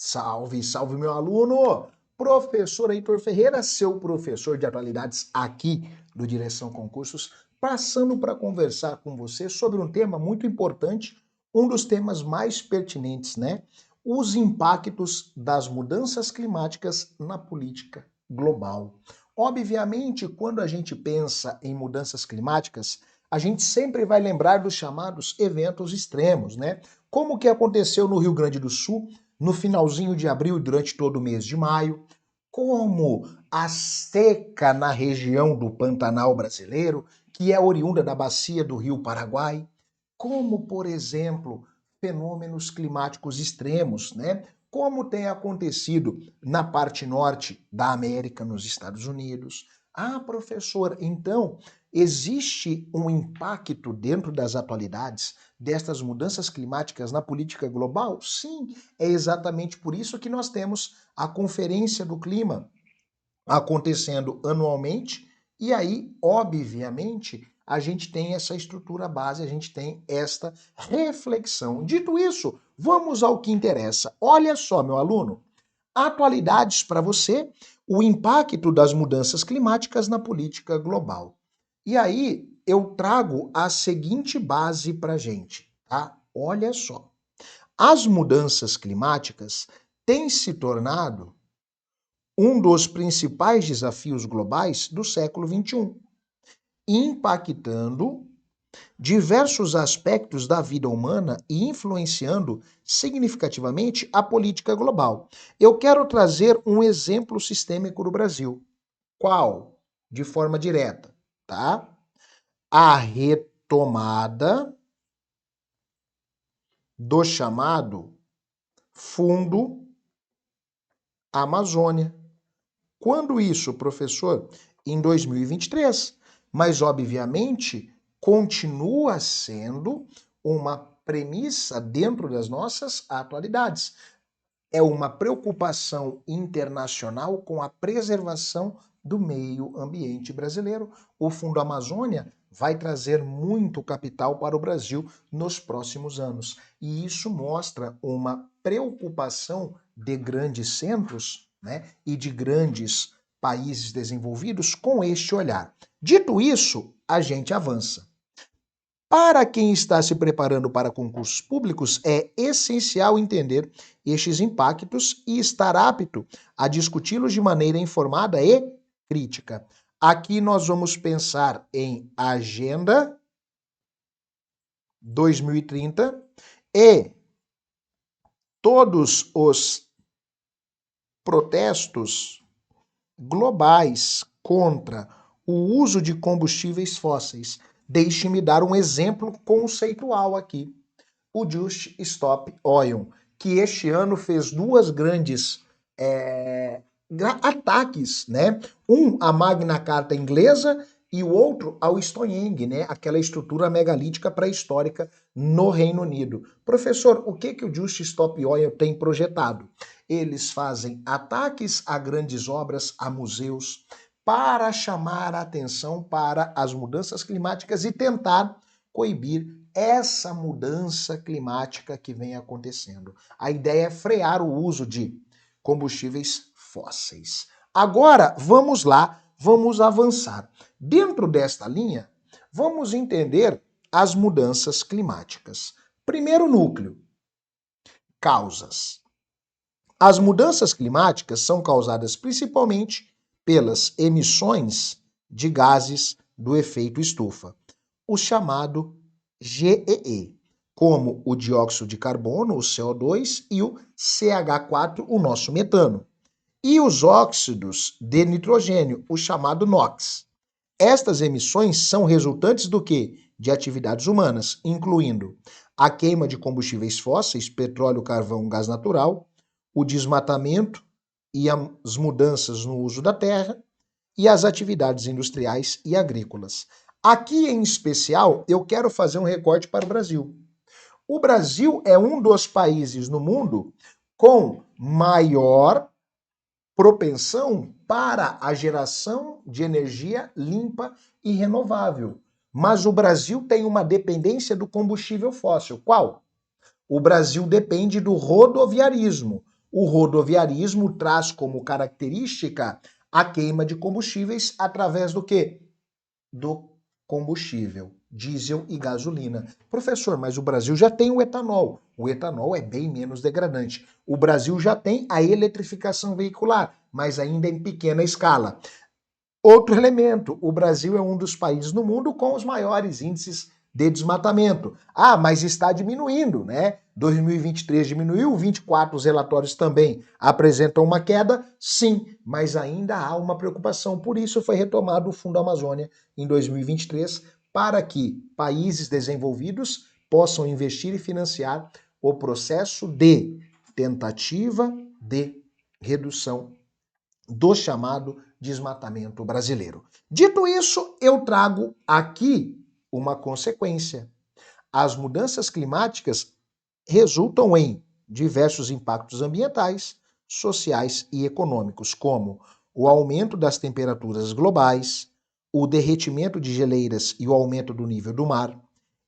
Salve, salve, meu aluno! Professor Heitor Ferreira, seu professor de atualidades aqui do Direção Concursos, passando para conversar com você sobre um tema muito importante, um dos temas mais pertinentes, né? Os impactos das mudanças climáticas na política global. Obviamente, quando a gente pensa em mudanças climáticas, a gente sempre vai lembrar dos chamados eventos extremos, né? Como que aconteceu no Rio Grande do Sul no finalzinho de abril e durante todo o mês de maio, como a seca na região do Pantanal brasileiro, que é oriunda da bacia do Rio Paraguai, como, por exemplo, fenômenos climáticos extremos, né? Como tem acontecido na parte norte da América, nos Estados Unidos. Ah, professor, então existe um impacto dentro das atualidades destas mudanças climáticas na política global? Sim, é exatamente por isso que nós temos a Conferência do Clima acontecendo anualmente, e aí, obviamente, a gente tem essa estrutura base, a gente tem esta reflexão. Dito isso, vamos ao que interessa. Olha só, meu aluno, atualidades para você, o impacto das mudanças climáticas na política global. E aí, eu trago a seguinte base para gente, tá? Olha só. As mudanças climáticas têm se tornado um dos principais desafios globais do século XXI, impactando diversos aspectos da vida humana e influenciando significativamente a política global. Eu quero trazer um exemplo sistêmico do Brasil. Qual? De forma direta, tá? A retomada do chamado Fundo Amazônia. Quando isso, professor? Em 2023. Mas, obviamente, continua sendo uma premissa dentro das nossas atualidades. É uma preocupação internacional com a preservação do meio ambiente brasileiro. O Fundo Amazônia vai trazer muito capital para o Brasil nos próximos anos. E isso mostra uma preocupação de grandes centros, né, e de grandes países desenvolvidos com este olhar. Dito isso, a gente avança. Para quem está se preparando para concursos públicos, é essencial entender estes impactos e estar apto a discuti-los de maneira informada e crítica. Aqui nós vamos pensar em Agenda 2030 e todos os protestos globais contra o uso de combustíveis fósseis. Deixe-me dar um exemplo conceitual aqui. O Just Stop Oil, que este ano fez duas grandes ataques, né? Um à Magna Carta inglesa e o outro ao Stonehenge, né? Aquela estrutura megalítica pré-histórica no Reino Unido. Professor, o que o Just Stop Oil tem projetado? Eles fazem ataques a grandes obras, a museus, para chamar a atenção para as mudanças climáticas e tentar coibir essa mudança climática que vem acontecendo. A ideia é frear o uso de combustíveis fósseis. Agora, vamos lá, vamos avançar. Dentro desta linha, vamos entender as mudanças climáticas. Primeiro núcleo, causas. As mudanças climáticas são causadas principalmente pelas emissões de gases do efeito estufa, o chamado GEE, como o dióxido de carbono, o CO2, e o CH4, o nosso metano, e os óxidos de nitrogênio, o chamado NOx. Estas emissões são resultantes do quê? De atividades humanas, incluindo a queima de combustíveis fósseis, petróleo, carvão, gás natural, o desmatamento e as mudanças no uso da terra e as atividades industriais e agrícolas. Aqui, em especial, eu quero fazer um recorte para o Brasil. O Brasil é um dos países no mundo com maior propensão para a geração de energia limpa e renovável. Mas o Brasil tem uma dependência do combustível fóssil. Qual? O Brasil depende do rodoviarismo. O rodoviarismo traz como característica a queima de combustíveis através do quê? Do combustível, diesel e gasolina. Professor, mas o Brasil já tem o etanol. O etanol é bem menos degradante. O Brasil já tem a eletrificação veicular, mas ainda em pequena escala. Outro elemento, o Brasil é um dos países no mundo com os maiores índices de desmatamento. Ah, mas está diminuindo, né? 2023 diminuiu, 24 os relatórios também apresentam uma queda, sim, mas ainda há uma preocupação. Por isso foi retomado o Fundo Amazônia em 2023 para que países desenvolvidos possam investir e financiar o processo de tentativa de redução do chamado desmatamento brasileiro. Dito isso, eu trago aqui uma consequência. As mudanças climáticas resultam em diversos impactos ambientais, sociais e econômicos, como o aumento das temperaturas globais, o derretimento de geleiras e o aumento do nível do mar,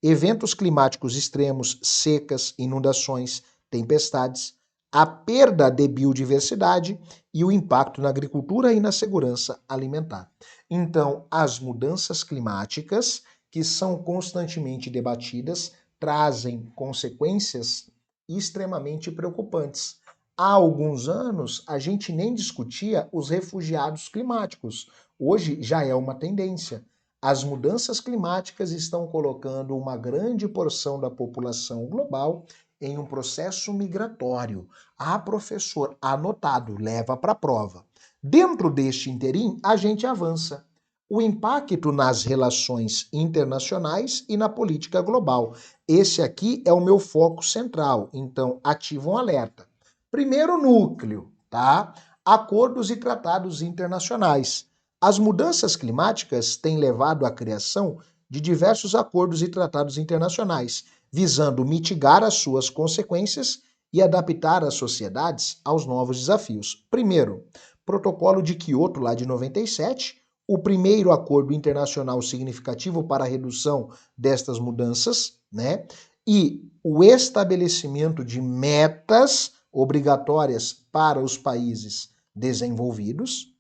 eventos climáticos extremos, secas, inundações, tempestades, a perda de biodiversidade e o impacto na agricultura e na segurança alimentar. Então, as mudanças climáticas, que são constantemente debatidas, trazem consequências extremamente preocupantes. Há alguns anos, a gente nem discutia os refugiados climáticos. Hoje já é uma tendência. As mudanças climáticas estão colocando uma grande porção da população global em um processo migratório. Ah, professor, anotado, leva para a prova. Dentro deste interim, a gente avança. O impacto nas relações internacionais e na política global. Esse aqui é o meu foco central, então ativa um alerta. Primeiro núcleo, tá? Acordos e tratados internacionais. As mudanças climáticas têm levado à criação de diversos acordos e tratados internacionais, visando mitigar as suas consequências e adaptar as sociedades aos novos desafios. Primeiro, Protocolo de Quioto, lá de 97, o primeiro acordo internacional significativo para a redução destas mudanças, né? E o estabelecimento de metas obrigatórias para os países desenvolvidos.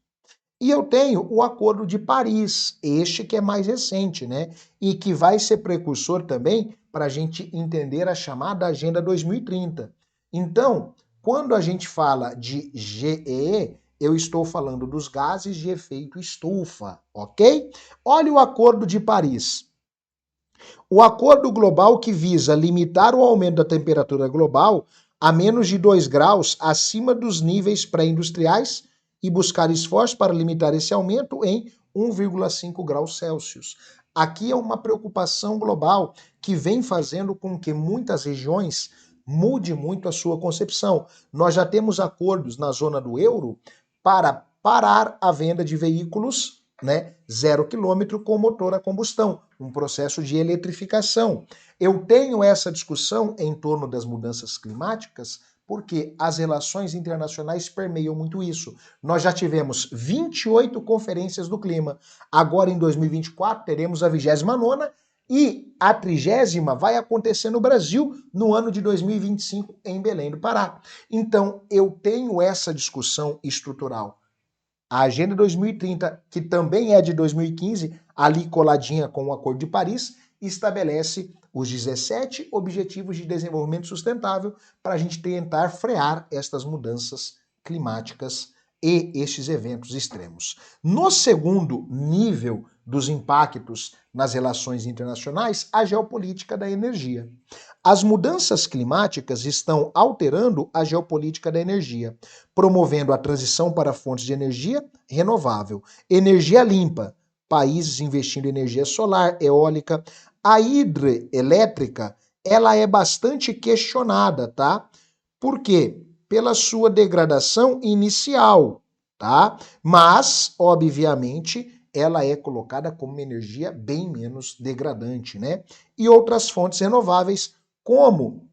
E eu tenho o Acordo de Paris, este que é mais recente, né? E que vai ser precursor também para a gente entender a chamada Agenda 2030. Então, quando a gente fala de GEE, eu estou falando dos gases de efeito estufa, ok? Olha o Acordo de Paris. O acordo global que visa limitar o aumento da temperatura global a menos de 2 graus acima dos níveis pré-industriais e buscar esforços para limitar esse aumento em 1,5 graus Celsius. Aqui é uma preocupação global que vem fazendo com que muitas regiões mude muito a sua concepção. Nós já temos acordos na zona do euro para parar a venda de veículos, né, 0 quilômetro com motor a combustão, um processo de eletrificação. Eu tenho essa discussão em torno das mudanças climáticas porque as relações internacionais permeiam muito isso. Nós já tivemos 28 conferências do clima. Agora, em 2024, teremos a 29ª e a 30ª vai acontecer no Brasil no ano de 2025, em Belém do Pará. Então, eu tenho essa discussão estrutural. A Agenda 2030, que também é de 2015, ali coladinha com o Acordo de Paris, estabelece os 17 Objetivos de Desenvolvimento Sustentável para a gente tentar frear estas mudanças climáticas e estes eventos extremos. No segundo nível dos impactos nas relações internacionais, a geopolítica da energia. As mudanças climáticas estão alterando a geopolítica da energia, promovendo a transição para fontes de energia renovável, energia limpa, países investindo em energia solar, eólica. A hidrelétrica, ela é bastante questionada, tá? Por quê? Pela sua degradação inicial, tá? Mas, obviamente, ela é colocada como uma energia bem menos degradante, né? E outras fontes renováveis, como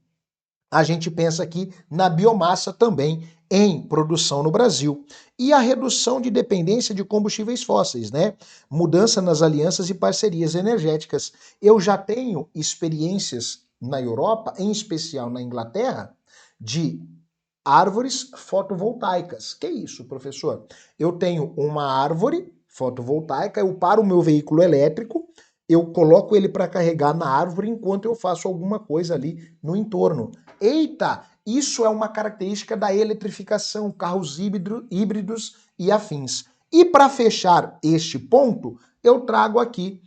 a gente pensa aqui na biomassa também em produção no Brasil. E a redução de dependência de combustíveis fósseis, né? Mudança nas alianças e parcerias energéticas. Eu já tenho experiências na Europa, em especial na Inglaterra, de árvores fotovoltaicas. Que isso, professor? Eu tenho uma árvore fotovoltaica, eu paro o meu veículo elétrico, eu coloco ele para carregar na árvore enquanto eu faço alguma coisa ali no entorno. Eita, isso é uma característica da eletrificação, carros híbridos e afins. E para fechar este ponto, eu trago aqui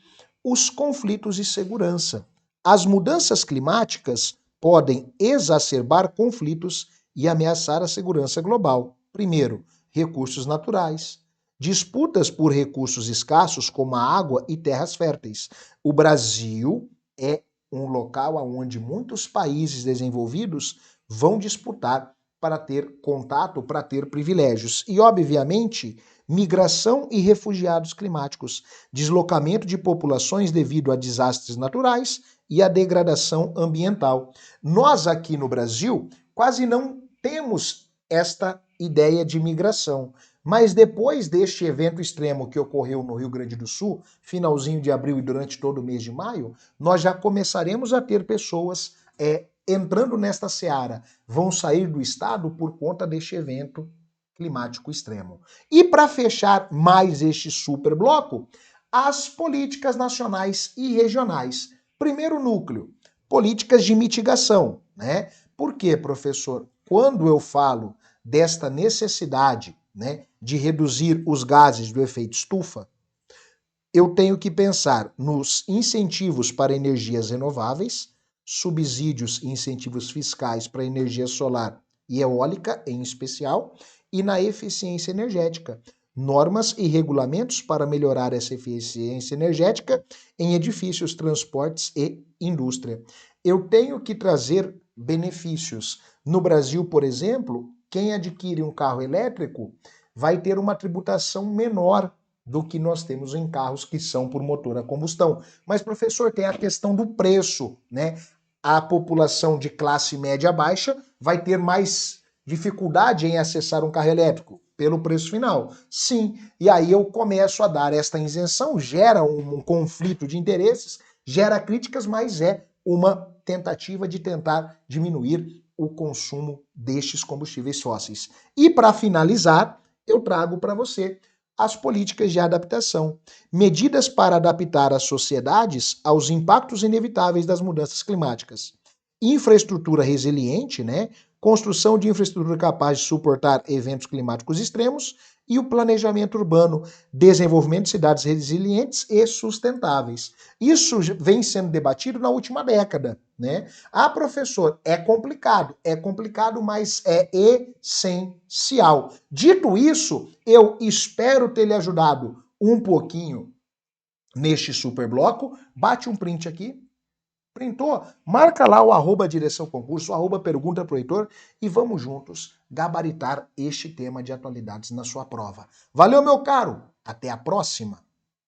os conflitos de segurança. As mudanças climáticas podem exacerbar conflitos e ameaçar a segurança global. Primeiro, recursos naturais. Disputas por recursos escassos como a água e terras férteis. O Brasil é um local onde muitos países desenvolvidos vão disputar para ter contato, para ter privilégios. E, obviamente, migração e refugiados climáticos, deslocamento de populações devido a desastres naturais e a degradação ambiental. Nós aqui no Brasil quase não temos esta ideia de migração. Mas depois deste evento extremo que ocorreu no Rio Grande do Sul, finalzinho de abril e durante todo o mês de maio, nós já começaremos a ter pessoas entrando nesta seara. Vão sair do estado por conta deste evento climático extremo. E para fechar mais este super bloco, as políticas nacionais e regionais. Primeiro núcleo, políticas de mitigação, né? Por quê, professor? Quando eu falo desta necessidade, né, de reduzir os gases do efeito estufa, eu tenho que pensar nos incentivos para energias renováveis, subsídios e incentivos fiscais para energia solar e eólica, em especial, e na eficiência energética. Normas e regulamentos para melhorar essa eficiência energética em edifícios, transportes e indústria. Eu tenho que trazer benefícios. No Brasil, por exemplo, quem adquire um carro elétrico vai ter uma tributação menor do que nós temos em carros que são por motor a combustão. Mas, professor, tem a questão do preço, né? A população de classe média baixa vai ter mais dificuldade em acessar um carro elétrico pelo preço final. Sim, e aí eu começo a dar esta isenção, gera um conflito de interesses, gera críticas, mas é uma tentativa de tentar diminuir o consumo destes combustíveis fósseis. E para finalizar, eu trago para você as políticas de adaptação, medidas para adaptar as sociedades aos impactos inevitáveis das mudanças climáticas. Infraestrutura resiliente, né? Construção de infraestrutura capaz de suportar eventos climáticos extremos e o planejamento urbano, desenvolvimento de cidades resilientes e sustentáveis. Isso vem sendo debatido na última década, né? Ah, professor, é complicado, mas é essencial. Dito isso, eu espero ter lhe ajudado um pouquinho neste super bloco. Bate um print aqui. Printou? Marca lá o arroba direção concurso, arroba pergunta pro Heitor e vamos juntos gabaritar este tema de atualidades na sua prova. Valeu, meu caro! Até a próxima!